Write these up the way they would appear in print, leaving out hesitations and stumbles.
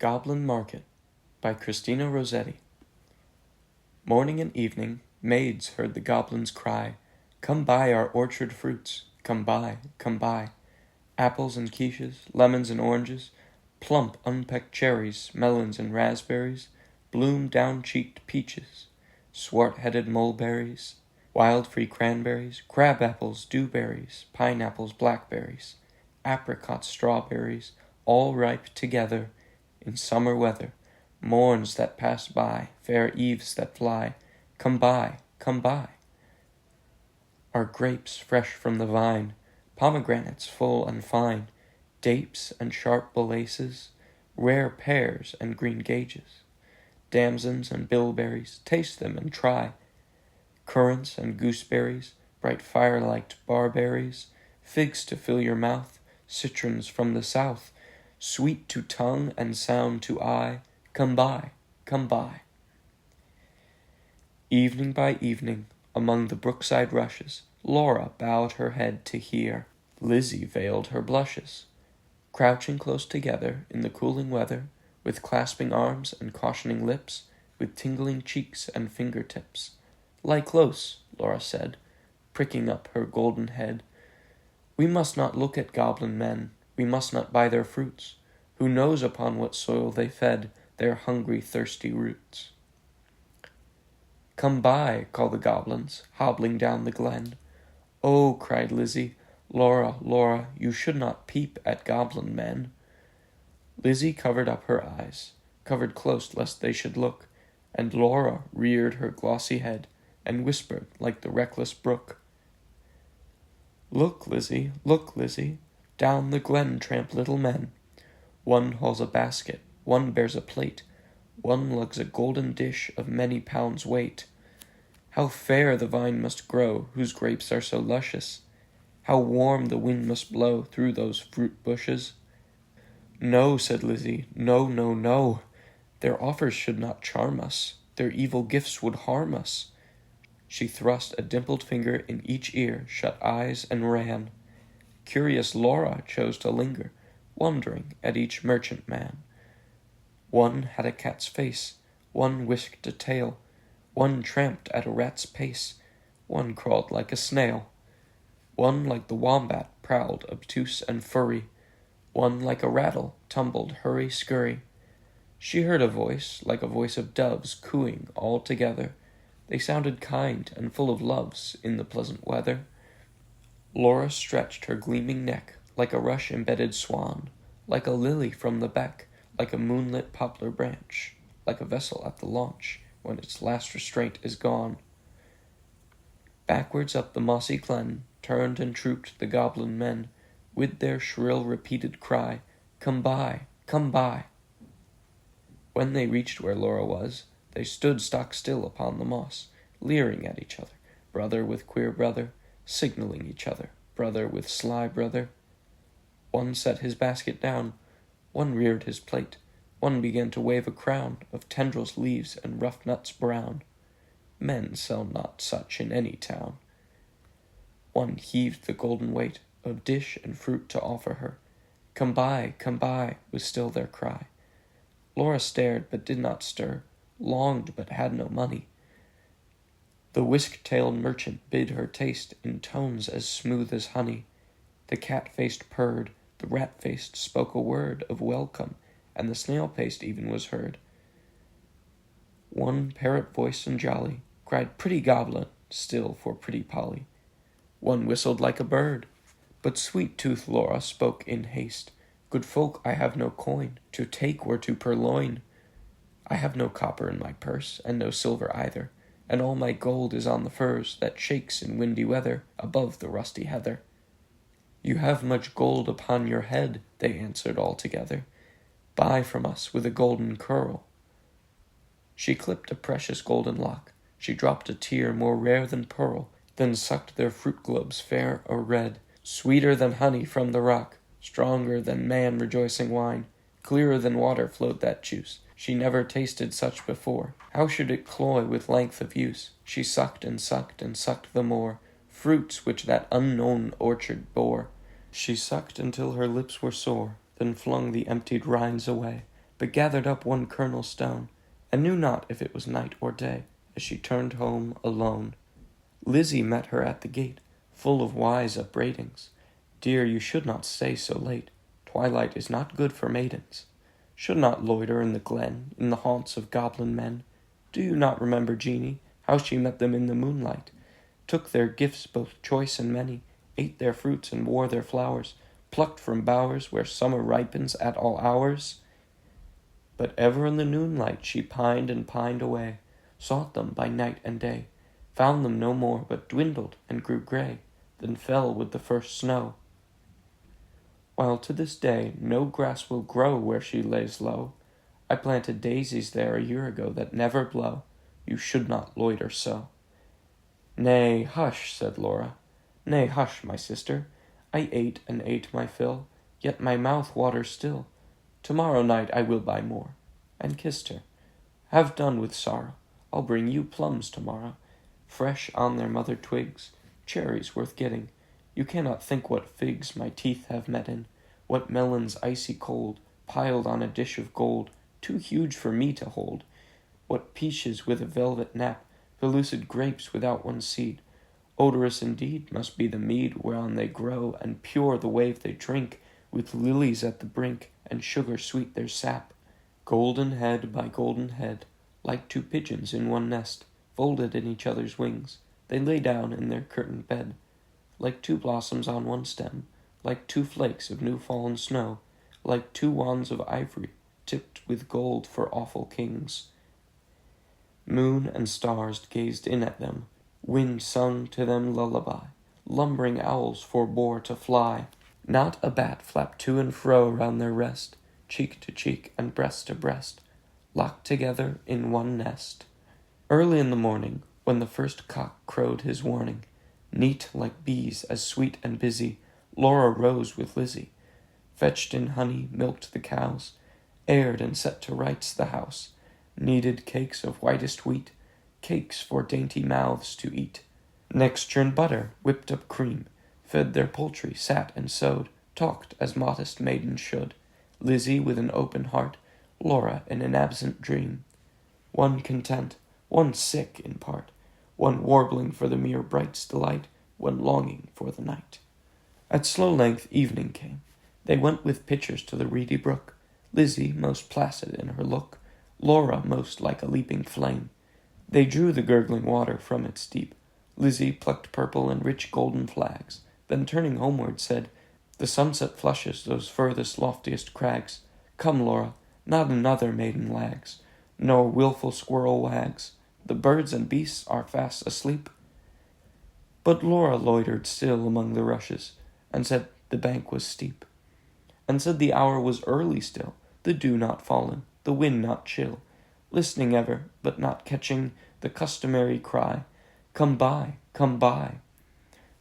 Goblin Market by Christina Rossetti. Morning and evening, maids heard the goblins cry, "Come buy our orchard fruits, come buy, come buy. Apples and quiches, lemons and oranges, plump unpecked cherries, melons and raspberries, bloom down-cheeked peaches, swart-headed mulberries, wild-free cranberries, crab-apples, dewberries, pineapples, blackberries, apricots, strawberries, all ripe together in summer weather, morns that pass by, fair eves that fly, come buy, come buy. Our grapes fresh from the vine, pomegranates full and fine, dapes and sharp bolaces, rare pears and green gages, damsons and bilberries, taste them and try, currants and gooseberries, bright fire-light barberries, figs to fill your mouth, citrons from the south, sweet to tongue and sound to eye, come buy, come buy. Evening by evening, among the brookside rushes, Laura bowed her head to hear. Lizzie veiled her blushes. Crouching close together in the cooling weather, with clasping arms and cautioning lips, with tingling cheeks and fingertips. "Lie close," Laura said, pricking up her golden head. "We must not look at goblin men, we must not buy their fruits. Who knows upon what soil they fed their hungry, thirsty roots?" "Come buy," called the goblins, hobbling down the glen. "Oh," cried Lizzie, "Laura, Laura, you should not peep at goblin men." Lizzie covered up her eyes, covered close lest they should look, and Laura reared her glossy head and whispered like the reckless brook, look, Lizzie, down the glen tramp little men. One hauls a basket, one bears a plate, one lugs a golden dish of many pounds weight. How fair the vine must grow, whose grapes are so luscious! How warm the wind must blow through those fruit bushes! "No," said Lizzie, "no, no, no. Their offers should not charm us, their evil gifts would harm us." She thrust a dimpled finger in each ear, shut eyes, and ran. Curious Laura chose to linger, wondering at each merchant man. One had a cat's face, one whisked a tail, one tramped at a rat's pace, one crawled like a snail, one like the wombat prowled obtuse and furry, one like a rattle tumbled hurry-scurry. She heard a voice like a voice of doves cooing all together. They sounded kind and full of loves in the pleasant weather. Laura stretched her gleaming neck like a rush-embedded swan, like a lily from the beck, like a moonlit poplar branch, like a vessel at the launch when its last restraint is gone. Backwards up the mossy glen turned and trooped the goblin men, with their shrill repeated cry, "Come buy, come buy." When they reached where Laura was, they stood stock still upon the moss, leering at each other, brother with queer brother, signaling each other, brother with sly brother. One set his basket down, one reared his plate, one began to wave a crown of tendrils, leaves, and rough nuts brown. Men sell not such in any town. One heaved the golden weight of dish and fruit to offer her. "Come buy, was still their cry. Laura stared but did not stir, longed but had no money. The whisk-tailed merchant bid her taste in tones as smooth as honey. The cat-faced purred, the rat-faced spoke a word of welcome, and the snail-paced even was heard. One parrot-voiced and jolly cried, "Pretty goblin," still for pretty Polly. One whistled like a bird, but sweet-toothed Laura spoke in haste, "Good folk, I have no coin to take or to purloin. I have no copper in my purse, and no silver either, and all my gold is on the furze that shakes in windy weather above the rusty heather." "You have much gold upon your head," they answered all together. "Buy from us with a golden curl." She clipped a precious golden lock, she dropped a tear more rare than pearl, then sucked their fruit globes fair or red, sweeter than honey from the rock, stronger than man-rejoicing wine, clearer than water flowed that juice. She never tasted such before. How should it cloy with length of use? She sucked and sucked and sucked the more, fruits which that unknown orchard bore. She sucked until her lips were sore, then flung the emptied rinds away, but gathered up one kernel stone, and knew not if it was night or day, as she turned home alone. Lizzie met her at the gate, full of wise upbraidings. Dear, you should not stay so late. Twilight is not good for maidens. Should not loiter in the glen, in the haunts of goblin men. Do you not remember Jeanie, how she met them in the moonlight, took their gifts both choice and many, ate their fruits and wore their flowers, plucked from bowers where summer ripens at all hours? But ever in the noonlight she pined and pined away, sought them by night and day, found them no more, but dwindled and grew gray, then fell with the first snow. While to this day no grass will grow where she lays low, I planted daisies there a year ago that never blow. You should not loiter so. Nay, hush, said Laura. Nay, hush, my sister. I ate and ate my fill, yet my mouth waters still. Tomorrow night I will buy more. And kissed her. Have done with sorrow. I'll bring you plums tomorrow, fresh on their mother twigs, cherries worth getting. You cannot think what figs my teeth have met in, what melons icy cold, piled on a dish of gold, too huge for me to hold, what peaches with a velvet nap, pellucid grapes without one seed. Odorous indeed must be the mead whereon they grow, and pure the wave they drink, with lilies at the brink, and sugar sweet their sap. Golden head by golden head, like two pigeons in one nest, folded in each other's wings, they lay down in their curtained bed, like two blossoms on one stem, like two flakes of new-fallen snow, like two wands of ivory, tipped with gold for awful kings. Moon and stars gazed in at them, wind sung to them lullaby, lumbering owls forbore to fly. Not a bat flapped to and fro round their rest, cheek to cheek and breast to breast, locked together in one nest. Early in the morning, when the first cock crowed his warning, neat like bees, as sweet and busy, Laura rose with Lizzie, fetched in honey, milked the cows, aired and set to rights the house, kneaded cakes of whitest wheat, cakes for dainty mouths to eat. Next churned butter, whipped up cream, fed their poultry, sat and sewed, talked as modest maidens should, Lizzie with an open heart, Laura in an absent dream. One content, one sick in part, one warbling for the mere bright's delight, one longing for the night. At slow length evening came. They went with pitchers to the reedy brook, Lizzie most placid in her look, Laura most like a leaping flame. They drew the gurgling water from its deep. Lizzie plucked purple and rich golden flags, then turning homeward said, The sunset flushes those furthest loftiest crags. Come, Laura, not another maiden lags, nor wilful squirrel wags. The birds and beasts are fast asleep. But Laura loitered still among the rushes, and said the bank was steep, and said the hour was early still, the dew not fallen, the wind not chill, listening ever, but not catching the customary cry, Come by,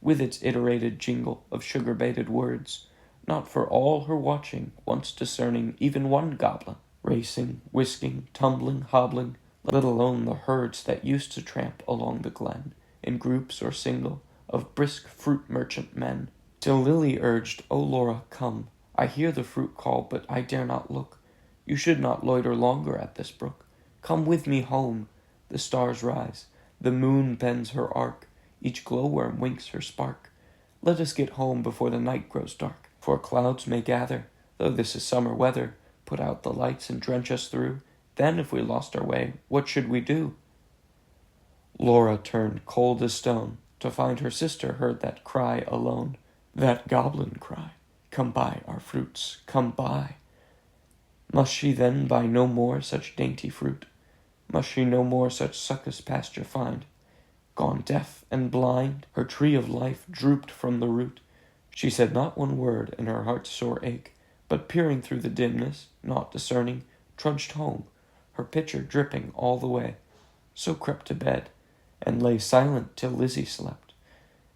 with its iterated jingle of sugar-baited words, not for all her watching once discerning even one goblin, racing, whisking, tumbling, hobbling, let alone the herds that used to tramp along the glen, in groups or single, of brisk fruit merchant men, till Lily urged, O Laura, come, I hear the fruit call, but I dare not look. You should not loiter longer at this brook. Come with me home. The stars rise, the moon bends her arc, each glowworm winks her spark. Let us get home before the night grows dark, for clouds may gather, though this is summer weather, put out the lights and drench us through. Then if we lost our way, what should we do? Laura turned cold as stone, to find her sister heard that cry alone, that goblin cry, Come buy our fruits, come buy. Must she then buy no more such dainty fruit? Must she no more such succous pasture find? Gone deaf and blind, her tree of life drooped from the root. She said not one word in her heart's sore ache, but peering through the dimness, not discerning, trudged home, her pitcher dripping all the way. So crept to bed, and lay silent till Lizzie slept,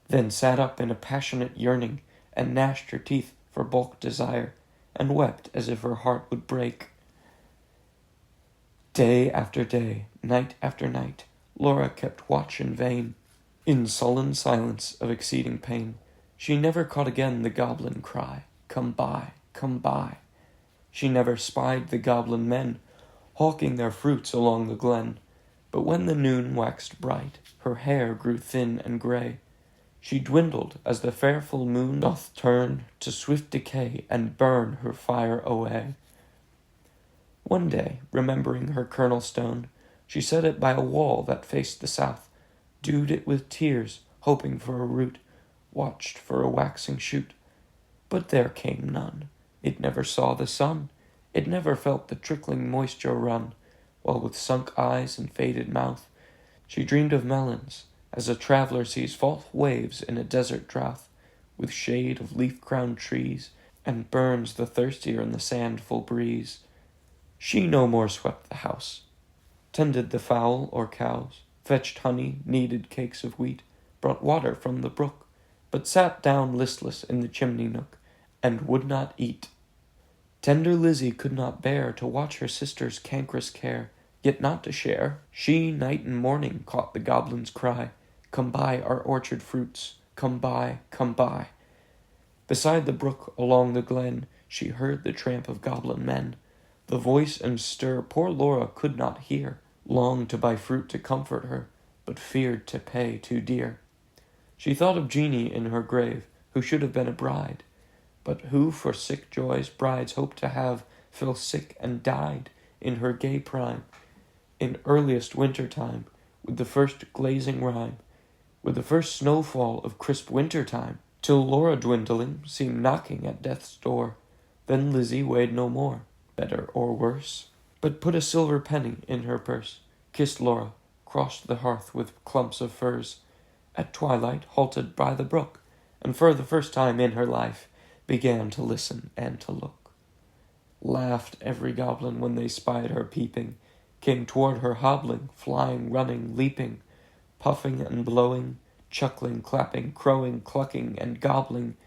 then sat up in a passionate yearning, and gnashed her teeth for bulk desire, and wept as if her heart would break. Day after day, night after night, Laura kept watch in vain. In sullen silence of exceeding pain, she never caught again the goblin cry, Come buy, come buy. She never spied the goblin men hawking their fruits along the glen. But when the noon waxed bright, her hair grew thin and grey. She dwindled as the fair full moon doth turn to swift decay and burn her fire away. One day, remembering her kernel stone, she set it by a wall that faced the south, dewed it with tears, hoping for a root, watched for a waxing shoot. But there came none. It never saw the sun. It never felt the trickling moisture run, while with sunk eyes and faded mouth she dreamed of melons, as a traveller sees false waves in a desert drouth, with shade of leaf-crowned trees, and burns the thirstier in the sand-full breeze. She no more swept the house, tended the fowl or cows, fetched honey, kneaded cakes of wheat, brought water from the brook, but sat down listless in the chimney nook, and would not eat. Tender Lizzie could not bear to watch her sister's cankerous care, yet not to share. She night and morning caught the goblin's cry, "Come buy our orchard fruits, come buy, come buy." Beside the brook, along the glen, she heard the tramp of goblin men. The voice and stir poor Laura could not hear, longed to buy fruit to comfort her, but feared to pay too dear. She thought of Jeanie in her grave, who should have been a bride, but who for sick joys brides hope to have fell sick and died in her gay prime, in earliest winter time, with the first glazing rime, with the first snowfall of crisp winter time, till Laura dwindling seemed knocking at death's door. Then Lizzie weighed no more, better or worse, but put a silver penny in her purse, kissed Laura, crossed the hearth with clumps of furze, at twilight halted by the brook, and for the first time in her life began to listen and to look. Laughed every goblin when they spied her peeping, came toward her hobbling, flying, running, leaping, puffing and blowing, chuckling, clapping, crowing, clucking and gobbling,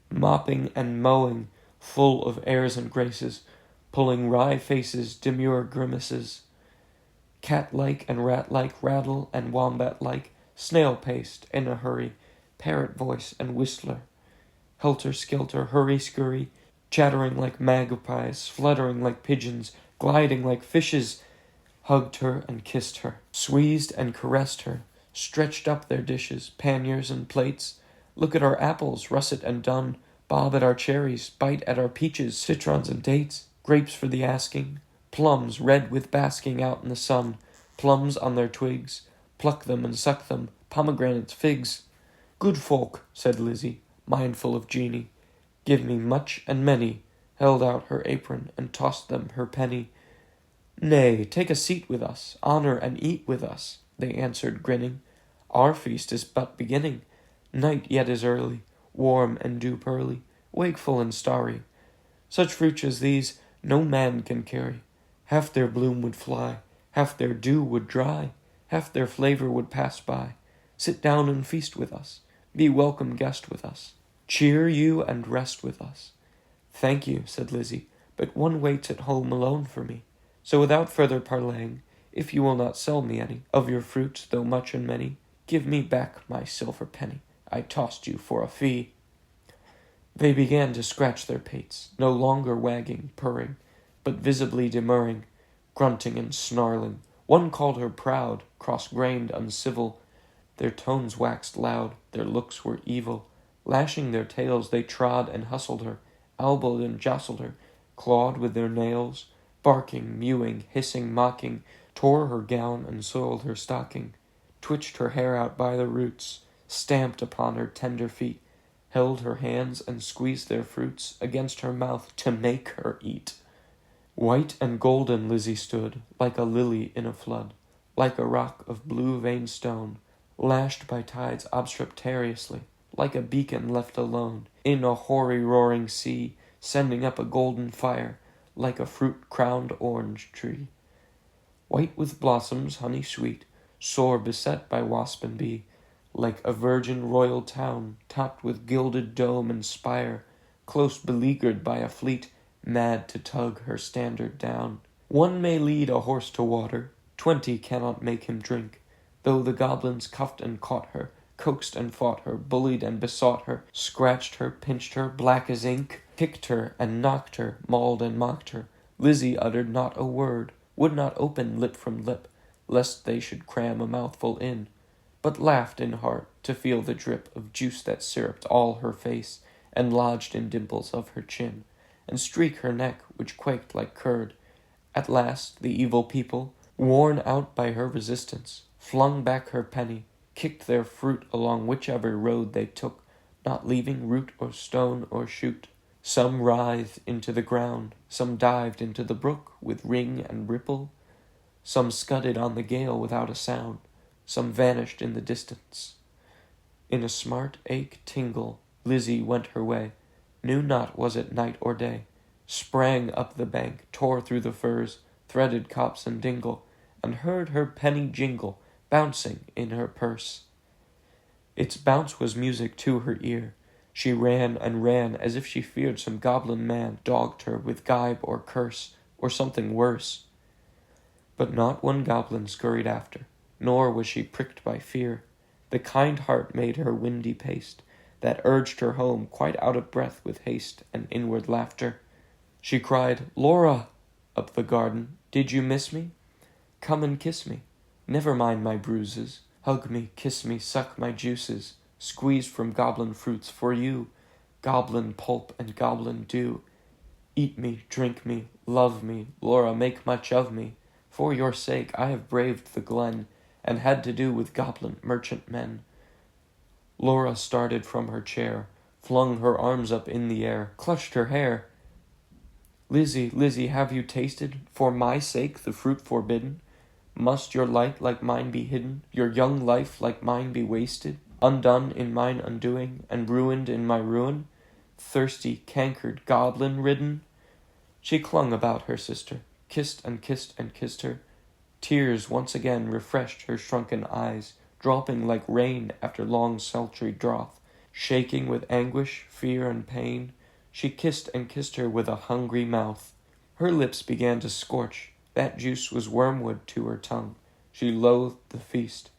mopping and mowing, full of airs and graces, pulling wry faces, demure grimaces, cat-like and rat-like, rattle and wombat-like, snail-paced, in a hurry, parrot voice and whistler, helter-skelter, hurry-scurry, chattering like magpies, fluttering like pigeons, gliding like fishes, hugged her and kissed her, squeezed and caressed her, stretched up their dishes, panniers and plates. Look at our apples, russet and dun, bob at our cherries, bite at our peaches, citrons and dates, grapes for the asking, plums red with basking out in the sun, plums on their twigs, pluck them and suck them, pomegranates, figs. Good folk, said Lizzie, mindful of Jeanie, give me much and many, held out her apron and tossed them her penny. Nay, take a seat with us, honour and eat with us, they answered grinning. Our feast is but beginning, night yet is early, warm and dew-pearly, wakeful and starry. Such fruits as these no man can carry, half their bloom would fly, half their dew would dry, half their flavour would pass by. Sit down and feast with us, be welcome guest with us, cheer you and rest with us. Thank you, said Lizzie, but one waits at home alone for me. So without further parleying, if you will not sell me any of your fruits, though much and many, give me back my silver penny. I tossed you for a fee. They began to scratch their pates, no longer wagging, purring, but visibly demurring, grunting and snarling. One called her proud, cross-grained, uncivil. Their tones waxed loud, their looks were evil. Lashing their tails, they trod and hustled her, elbowed and jostled her, clawed with their nails, barking, mewing, hissing, mocking, tore her gown and soiled her stocking, twitched her hair out by the roots, stamped upon her tender feet, held her hands and squeezed their fruits against her mouth to make her eat. White and golden Lizzie stood, like a lily in a flood, like a rock of blue-veined stone, lashed by tides obstreperiously, like a beacon left alone, in a hoary roaring sea, sending up a golden fire, like a fruit-crowned orange tree. White with blossoms, honey sweet, sore beset by wasp and bee, like a virgin royal town, topped with gilded dome and spire, close beleaguered by a fleet, mad to tug her standard down. One may lead a horse to water, 20 cannot make him drink, though the goblins cuffed and caught her, coaxed and fought her, bullied and besought her, scratched her, pinched her, black as ink. kicked her and knocked her, mauled and mocked her. Lizzie uttered not a word, would not open lip from lip, lest they should cram a mouthful in, but laughed in heart to feel the drip of juice that syruped all her face, and lodged in dimples of her chin, and streak her neck, which quaked like curd. At last the evil people, worn out by her resistance, flung back her penny, kicked their fruit along whichever road they took, not leaving root or stone or shoot. Some writhed into the ground, some dived into the brook with ring and ripple, some scudded on the gale without a sound, some vanished in the distance. In a smart ache tingle, Lizzie went her way, knew not was it night or day, sprang up the bank, tore through the furze, threaded copse and dingle, and heard her penny jingle, bouncing in her purse. Its bounce was music to her ear. She ran and ran as if she feared some goblin man dogged her with gibe or curse, or something worse. But not one goblin scurried after, nor was she pricked by fear. The kind heart made her windy paced, that urged her home quite out of breath with haste and inward laughter. She cried, "Laura!" up the garden, "did you miss me? Come and kiss me. Never mind my bruises. Hug me, kiss me, suck my juices, squeezed from goblin fruits for you, goblin pulp and goblin dew. Eat me, drink me, love me, Laura, make much of me. For your sake I have braved the glen, and had to do with goblin merchantmen." Laura started from her chair, flung her arms up in the air, clutched her hair. "Lizzie, Lizzie, have you tasted, for my sake, the fruit forbidden? Must your light like mine be hidden, your young life like mine be wasted, undone in mine undoing, and ruined in my ruin? Thirsty, cankered, goblin-ridden?" She clung about her sister, kissed and kissed and kissed her. Tears once again refreshed her shrunken eyes, dropping like rain after long sultry drouth. Shaking with anguish, fear, and pain, she kissed and kissed her with a hungry mouth. Her lips began to scorch. That juice was wormwood to her tongue. She loathed the feast.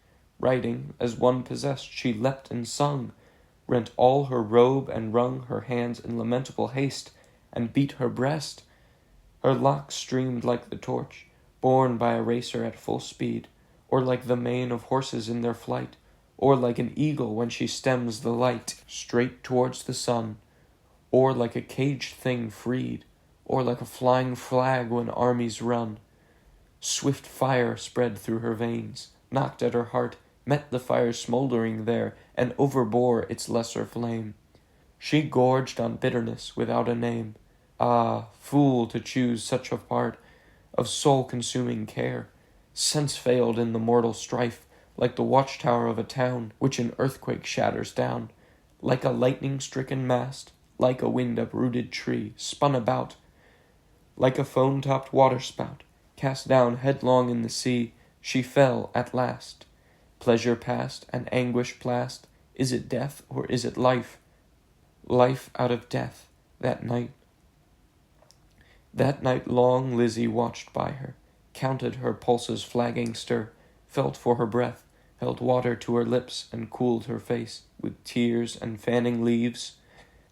Writing, as one possessed, she leapt and sung, rent all her robe and wrung her hands in lamentable haste, and beat her breast. Her locks streamed like the torch, borne by a racer at full speed, or like the mane of horses in their flight, or like an eagle when she stems the light straight towards the sun, or like a caged thing freed, or like a flying flag when armies run. Swift fire spread through her veins, knocked at her heart, met the fire smouldering there, and overbore its lesser flame. She gorged on bitterness without a name. Ah, fool to choose such a part of soul-consuming care! Sense failed in the mortal strife, like the watchtower of a town, which an earthquake shatters down. Like a lightning-stricken mast, like a wind-uprooted tree, spun about, like a foam-topped waterspout, cast down headlong in the sea, she fell at last. Pleasure past and anguish past, is it death or is it life? Life out of death, that night. That night long Lizzie watched by her, counted her pulses' flagging stir, felt for her breath, held water to her lips, and cooled her face with tears and fanning leaves.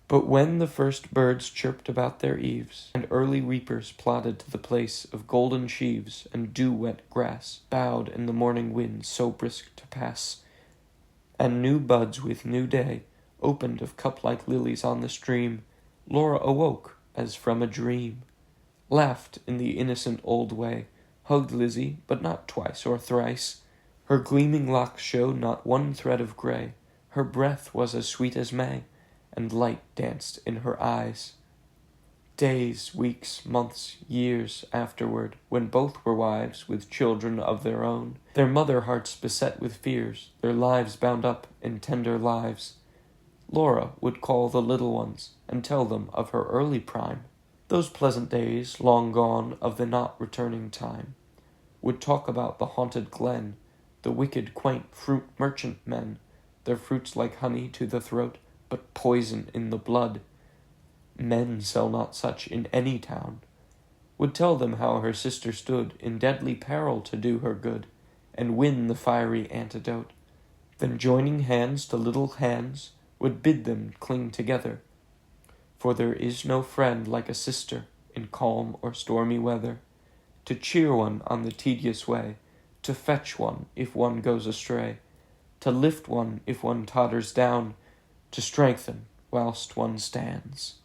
But when the first birds chirped about their eaves, and early reapers plodded to the place of golden sheaves and dew-wet grass, bowed in the morning wind so brisk to pass, and new buds with new day opened of cup-like lilies on the stream, Laura awoke as from a dream, laughed in the innocent old way, hugged Lizzie, but not twice or thrice. Her gleaming locks showed not one thread of gray, her breath was as sweet as May, and light danced in her eyes. Days, weeks, months, years afterward, when both were wives with children of their own, their mother hearts beset with fears, their lives bound up in tender lives, Laura would call the little ones and tell them of her early prime, those pleasant days long gone of the not returning time, would talk about the haunted glen, the wicked quaint fruit merchant men, their fruits like honey to the throat, but poison in the blood. Men sell not such in any town. Would tell them how her sister stood in deadly peril to do her good, and win the fiery antidote. Then joining hands to little hands, would bid them cling together. For there is no friend like a sister in calm or stormy weather, to cheer one on the tedious way, to fetch one if one goes astray, to lift one if one totters down, to strengthen whilst one stands.